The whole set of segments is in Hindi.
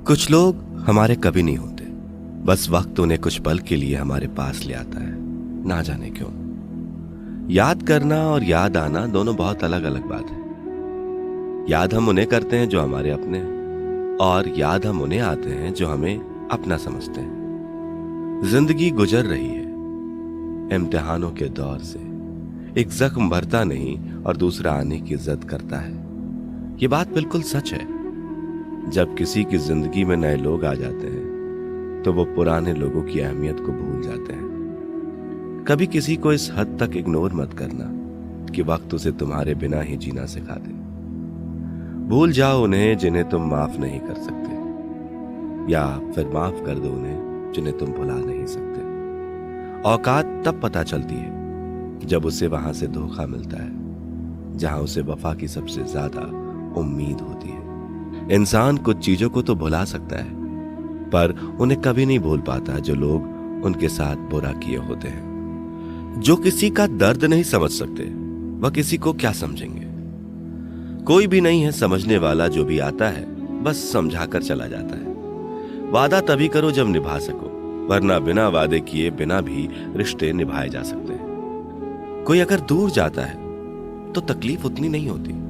कुछ लोग हमारे कभी नहीं होते, बस वक्त उन्हें कुछ पल के लिए हमारे पास ले आता है, ना जाने क्यों। याद करना और याद आना दोनों बहुत अलग अलग बात है। याद हम उन्हें करते हैं जो हमारे अपने हैं, और याद हम उन्हें आते हैं जो हमें अपना समझते हैं। जिंदगी गुजर रही है इम्तिहानों के दौर से। एक जख्म भरता नहीं और दूसरा आने की जिद करता है। ये बात बिल्कुल सच है। जब किसी की जिंदगी में नए लोग आ जाते हैं तो वो पुराने लोगों की अहमियत को भूल जाते हैं। कभी किसी को इस हद तक इग्नोर मत करना कि वक्त उसे तुम्हारे बिना ही जीना सिखा दे। भूल जाओ उन्हें जिन्हें तुम माफ नहीं कर सकते, या फिर माफ कर दो उन्हें जिन्हें तुम भुला नहीं सकते। औकात तब पता चलती है जब उसे वहां से धोखा मिलता है जहां उसे वफा की सबसे ज्यादा उम्मीद होती है। इंसान कुछ चीजों को तो भुला सकता है, पर उन्हें कभी नहीं भूल पाता जो लोग उनके साथ बुरा किए होते हैं। जो किसी का दर्द नहीं समझ सकते वह किसी को क्या समझेंगे। कोई भी नहीं है समझने वाला, जो भी आता है बस समझाकर चला जाता है। वादा तभी करो जब निभा सको, वरना बिना वादे किए बिना भी रिश्ते निभाए जा सकते हैं। कोई अगर दूर जाता है तो तकलीफ उतनी नहीं होती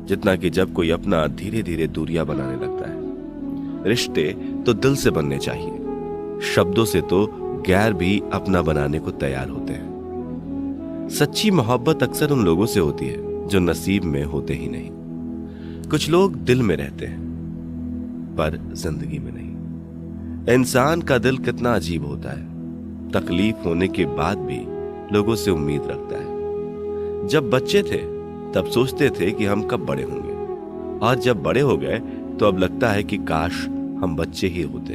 जितना कि जब कोई अपना धीरे धीरे दूरियां बनाने लगता है। रिश्ते तो दिल से बनने चाहिए, शब्दों से तो गैर भी अपना बनाने को तैयार होते हैं। सच्ची मोहब्बत अक्सर उन लोगों से होती है जो नसीब में होते ही नहीं। कुछ लोग दिल में रहते हैं पर जिंदगी में नहीं। इंसान का दिल कितना अजीब होता है। तकलीफ होने के बाद भी लोगों से उम्मीद रखता है। जब बच्चे थे तब सोचते थे कि हम कब बड़े होंगे, और जब बड़े हो गए तो अब लगता है कि काश हम बच्चे ही होते।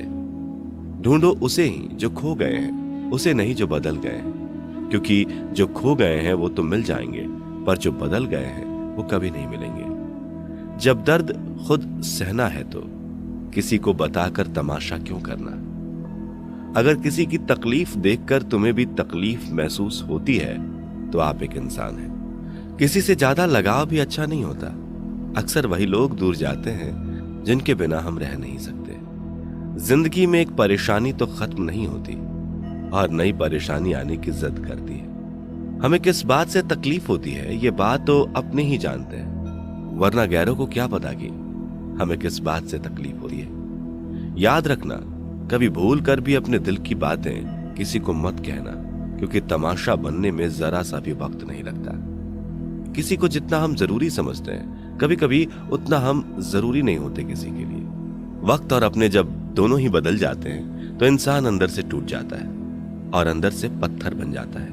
ढूंढो उसे ही जो खो गए हैं, उसे नहीं जो बदल गए हैं। क्योंकि जो खो गए हैं वो तो मिल जाएंगे, पर जो बदल गए हैं वो कभी नहीं मिलेंगे। जब दर्द खुद सहना है तो किसी को बताकर तमाशा क्यों करना। अगर किसी की तकलीफ देखकर तुम्हें भी तकलीफ महसूस होती है तो आप एक इंसान हैं। किसी से ज्यादा लगाव भी अच्छा नहीं होता। अक्सर वही लोग दूर जाते हैं जिनके बिना हम रह नहीं सकते। जिंदगी में एक परेशानी तो खत्म नहीं होती और नई परेशानी आने की जिद करती है। हमें किस बात से तकलीफ होती है ये बात तो अपने ही जानते हैं, वरना गैरों को क्या पता कि हमें किस बात से तकलीफ होती है। याद रखना, कभी भूल कर भी अपने दिल की बातें किसी को मत कहना, क्योंकि तमाशा बनने में जरा सा भी वक्त नहीं लगता। किसी को जितना हम जरूरी समझते हैं कभी कभी उतना हम जरूरी नहीं होते किसी के लिए। वक्त और अपने जब दोनों ही बदल जाते हैं तो इंसान अंदर से टूट जाता है और अंदर से पत्थर बन जाता है।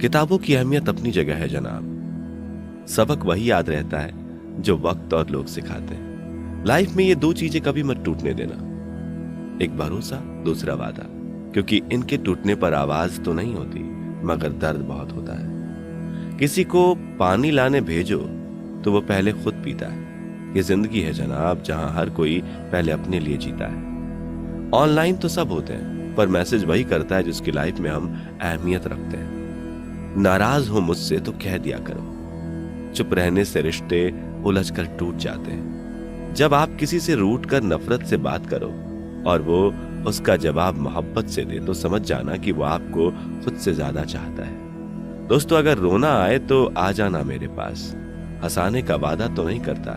किताबों की अहमियत अपनी जगह है जनाब। सबक वही याद रहता है जो वक्त और लोग सिखाते हैं। लाइफ में ये दो चीजें कभी मत टूटने देना, एक भरोसा, दूसरा वादा। क्योंकि इनके टूटने पर आवाज तो नहीं होती मगर दर्द बहुत होता है। किसी को पानी लाने भेजो तो वो पहले खुद पीता है। ये जिंदगी है जनाब, जहां हर कोई पहले अपने लिए जीता है। ऑनलाइन तो सब होते हैं, पर मैसेज वही करता है जिसकी लाइफ में हम अहमियत रखते हैं। नाराज हो मुझसे तो कह दिया करो। चुप रहने से रिश्ते उलझ कर टूट जाते हैं। जब आप किसी से रूठ कर नफरत से बात करो और वो उसका जवाब मोहब्बत से दे तो समझ जाना कि वो आपको खुद से ज्यादा चाहता है। दोस्तों, अगर रोना आए तो आ जाना मेरे पास। हंसाने का वादा तो नहीं करता,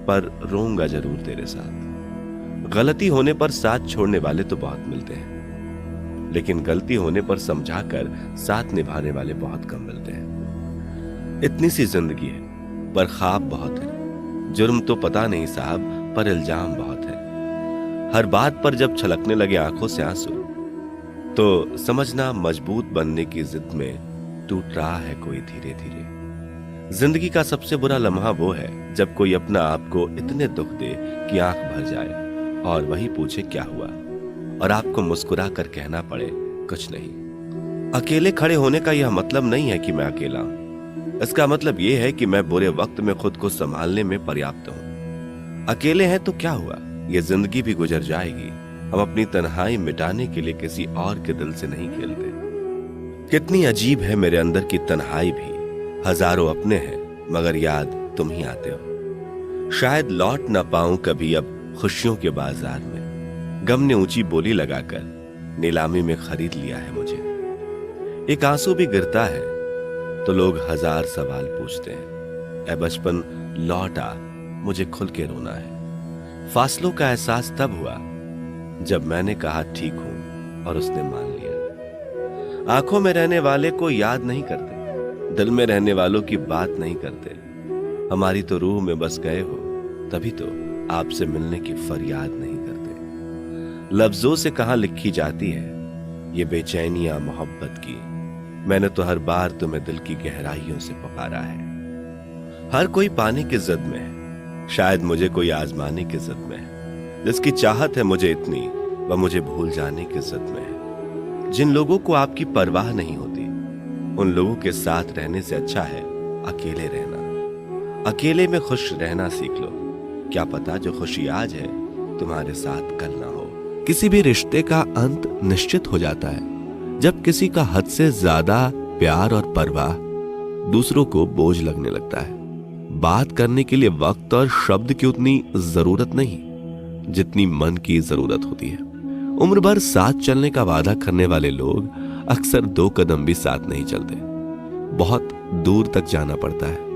पर रोऊंगा जरूर तेरे साथ। गलती होने पर साथ छोड़ने वाले तो बहुत मिलते हैं, लेकिन गलती होने पर समझाकर साथ निभाने वाले बहुत कम मिलते हैं। इतनी सी जिंदगी है पर ख्वाब बहुत है। जुर्म तो पता नहीं साहब, पर इल्जाम बहुत है। हर बात पर जब छलकने लगे आंखों से आंसू तो समझना मजबूत बनने की जिद में टूट रहा है कोई धीरे धीरे। जिंदगी का सबसे बुरा लम्हा वो है जब कोई अपना आप को इतने दुख दे कि आंख भर जाए और वही पूछे क्या हुआ, और आपको मुस्कुरा कर कहना पड़े कुछ नहीं। अकेले खड़े होने का यह मतलब नहीं है कि मैं अकेला हूं। इसका मतलब यह है कि मैं बुरे वक्त में खुद को संभालने में पर्याप्त हूं। अकेले हैं तो क्या हुआ, ये जिंदगी भी गुजर जाएगी। हम अपनी तन्हाई मिटाने के लिए किसी और के दिल से नहीं खेलते। कितनी अजीब है मेरे अंदर की तन्हाई भी। हजारों अपने हैं मगर याद तुम ही आते हो। शायद लौट ना पाऊं कभी अब खुशियों के बाजार में, गम ने ऊंची बोली लगाकर नीलामी में खरीद लिया है मुझे। एक आंसू भी गिरता है तो लोग हजार सवाल पूछते हैं। ऐ बचपन लौट आ, मुझे खुल के रोना है। फासलों का एहसास तब हुआ जब मैंने कहा ठीक हूं और उसने मान लिया। आंखों में रहने वाले को याद नहीं करते, दिल में रहने वालों की बात नहीं करते। हमारी तो रूह में बस गए हो, तभी तो आपसे मिलने की फरियाद नहीं करते। लफ्जों से कहां लिखी जाती है ये बेचैनियां मोहब्बत की। मैंने तो हर बार तुम्हें दिल की गहराइयों से पुकारा है। हर कोई पाने की जिद में है, शायद मुझे कोई आजमाने की जिद में है। जिसकी चाहत है मुझे इतनी, वह मुझे भूल जाने की जिद में है। जिन लोगों को आपकी परवाह नहीं होती, उन लोगों के साथ रहने से अच्छा है अकेले रहना। अकेले में खुश रहना सीख लो, क्या पता जो खुशी आज है तुम्हारे साथ कल ना हो। किसी भी रिश्ते का अंत निश्चित हो जाता है जब किसी का हद से ज्यादा प्यार और परवाह दूसरों को बोझ लगने लगता है। बात करने के लिए वक्त और शब्द की उतनी जरूरत नहीं जितनी मन की जरूरत होती है। उम्र भर साथ चलने का वादा करने वाले लोग अक्सर 2 कदम भी साथ नहीं चलते। बहुत दूर तक जाना पड़ता है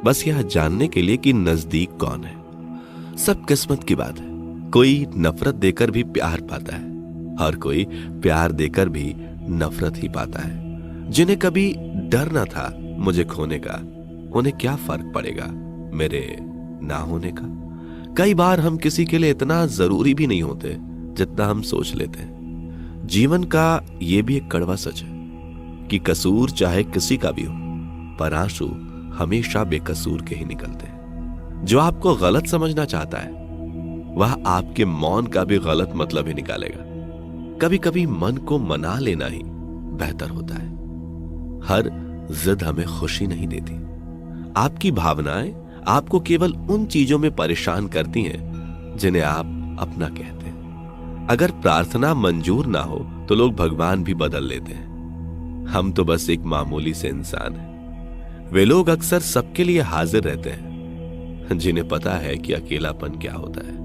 बस यह जानने के लिए कि नजदीक कौन है। सब किस्मत की बात है। कोई नफरत देकर भी प्यार पाता है और कोई प्यार देकर भी नफरत ही पाता है। जिन्हें कभी डर ना था मुझे खोने का, उन्हें क्या फर्क पड़ेगा मेरे ना होने का। कई बार हम किसी के लिए इतना जरूरी भी नहीं होते जितना हम सोच लेते हैं। जीवन का यह भी एक कड़वा सच है कि कसूर चाहे किसी का भी हो, पर आंसू हमेशा बेकसूर के ही निकलते हैं। जो आपको गलत समझना चाहता है वह आपके मौन का भी गलत मतलब ही निकालेगा। कभी कभी मन को मना लेना ही बेहतर होता है। हर जिद हमें खुशी नहीं देती। आपकी भावनाएं आपको केवल उन चीजों में परेशान करती हैं जिन्हें आप अपना कहते हैं। अगर प्रार्थना मंजूर ना हो तो लोग भगवान भी बदल लेते हैं। हम तो बस एक मामूली से इंसान हैं। वे लोग अक्सर सबके लिए हाजिर रहते हैं जिन्हें पता है कि अकेलापन क्या होता है।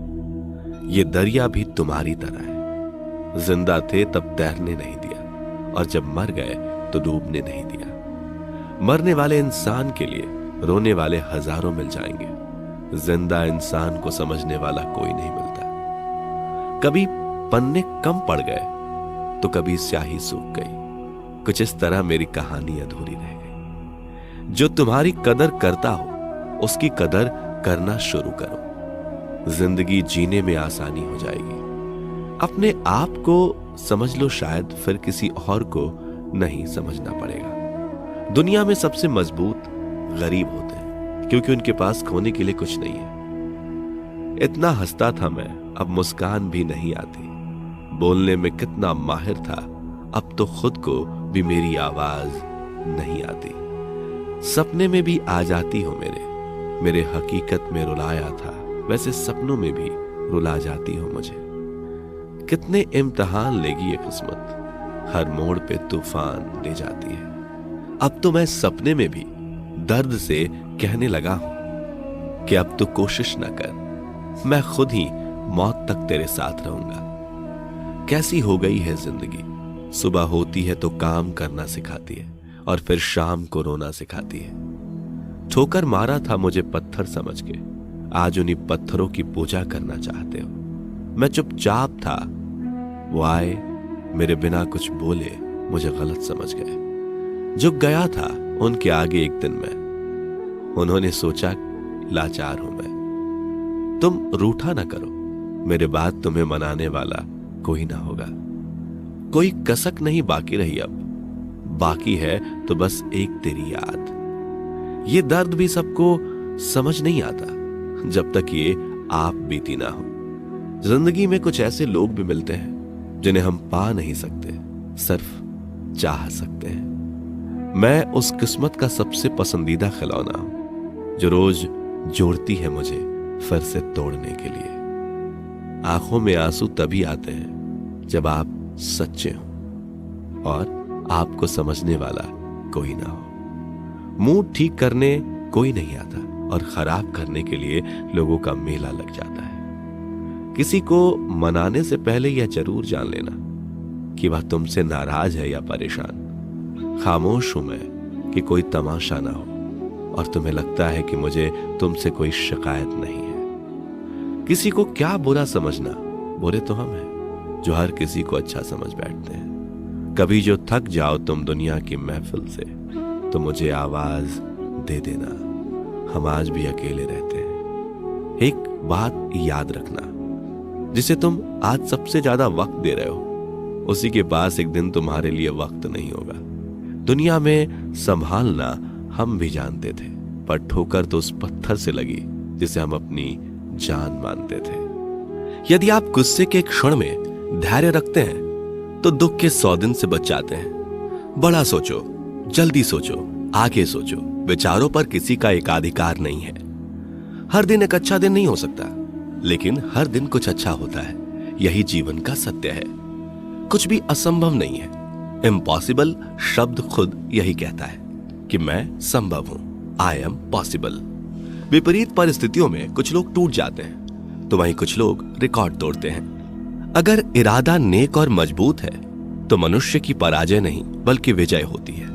ये दरिया भी तुम्हारी तरह है। जिंदा थे तब तैरने नहीं दिया और जब मर गए तो डूबने नहीं दिया। मरने वाले इंसान के लिए रोने वाले हजारों मिल जाएंगे। जिंदा इंसान को समझने वाला कोई नहीं मिलता। कभी पन्ने कम पड़ गए तो कभी स्याही सूख गई। कुछ इस तरह मेरी कहानी अधूरी रह गई। जो तुम्हारी कदर करता हो उसकी कदर करना शुरू करो। जिंदगी जीने में आसानी हो जाएगी। अपने आप को समझ लो, शायद फिर किसी और को नहीं समझना पड़ेगा। दुनिया में सबसे मजबूत गरीब होते हैं क्योंकि उनके पास खोने के लिए कुछ नहीं है। इतना हंसता था मैं, अब मुस्कान भी नहीं आती। बोलने में कितना माहिर था, अब तो खुद को भी मेरी आवाज नहीं आती। सपने में भी आ जाती हो मेरे हकीकत में रुलाया था, वैसे सपनों में भी रुला जाती हो मुझे। कितने इम्तिहान लेगी ये किस्मत, हर मोड़ पे तूफान ले जाती है। अब तो मैं सपने में भी दर्द से कहने लगा हूं कि अब तो कोशिश ना कर, मैं खुद ही मौत तक तेरे साथ रहूंगा। कैसी हो गई है जिंदगी, सुबह होती है तो काम करना सिखाती है और फिर शाम को रोना सिखाती है। ठोकर मारा था मुझे पत्थर समझ के, आज उन्हीं पत्थरों की पूजा करना चाहते हो। मैं चुपचाप था, वो आए मेरे बिना कुछ बोले, मुझे गलत समझ गए। झुक गया था उनके आगे एक दिन मैं, उन्होंने सोचा लाचार हूं मैं। तुम रूठा ना करो, मेरे बाद तुम्हें मनाने वाला कोई ना होगा। कोई कसक नहीं बाकी रही अब, बाकी है तो बस एक तेरी याद। ये दर्द भी सबको समझ नहीं आता जब तक ये आप बीती ना हो। जिंदगी में कुछ ऐसे लोग भी मिलते हैं जिन्हें हम पा नहीं सकते, सिर्फ चाह सकते हैं। मैं उस किस्मत का सबसे पसंदीदा खिलौना हूं जो रोज जोड़ती है मुझे फिर से तोड़ने के लिए। आंखों में आंसू तभी आते हैं जब आप सच्चे हो और आपको समझने वाला कोई ना हो। मूड ठीक करने कोई नहीं आता और खराब करने के लिए लोगों का मेला लग जाता है। किसी को मनाने से पहले यह जरूर जान लेना कि वह तुमसे नाराज है या परेशान। खामोश हूं मैं कि कोई तमाशा ना हो और तुम्हें लगता है कि मुझे तुमसे कोई शिकायत नहीं है। किसी को क्या बुरा समझना, बुरे तो हम हैं जो हर किसी को अच्छा समझ बैठते हैं। कभी जो थक जाओ तुम दुनिया की महफिल से तो मुझे आवाज दे देना, हम आज भी अकेले रहते हैं। एक बात याद रखना, जिसे तुम आज सबसे ज्यादा वक्त दे रहे हो उसी के पास एक दिन तुम्हारे लिए वक्त नहीं होगा। दुनिया में संभालना हम भी जानते थे, पर ठोकर तो उस पत्थर से लगी जिसे हम अपनी जान मानते थे। यदि आप गुस्से के क्षण में धैर्य रखते हैं तो दुख के 100 दिन से बच जाते हैं। बड़ा सोचो, जल्दी सोचो, आगे सोचो। विचारों पर किसी का एकाधिकार नहीं है। हर दिन एक अच्छा दिन नहीं हो सकता, लेकिन हर दिन कुछ अच्छा होता है। यही जीवन का सत्य है। कुछ भी असंभव नहीं है। इम्पॉसिबल शब्द खुद यही कहता है कि मैं संभव हूं, आई एम पॉसिबल। विपरीत परिस्थितियों में कुछ लोग टूट जाते हैं तो वहीं कुछ लोग रिकॉर्ड तोड़ते हैं। अगर इरादा नेक और मजबूत है तो मनुष्य की पराजय नहीं बल्कि विजय होती है।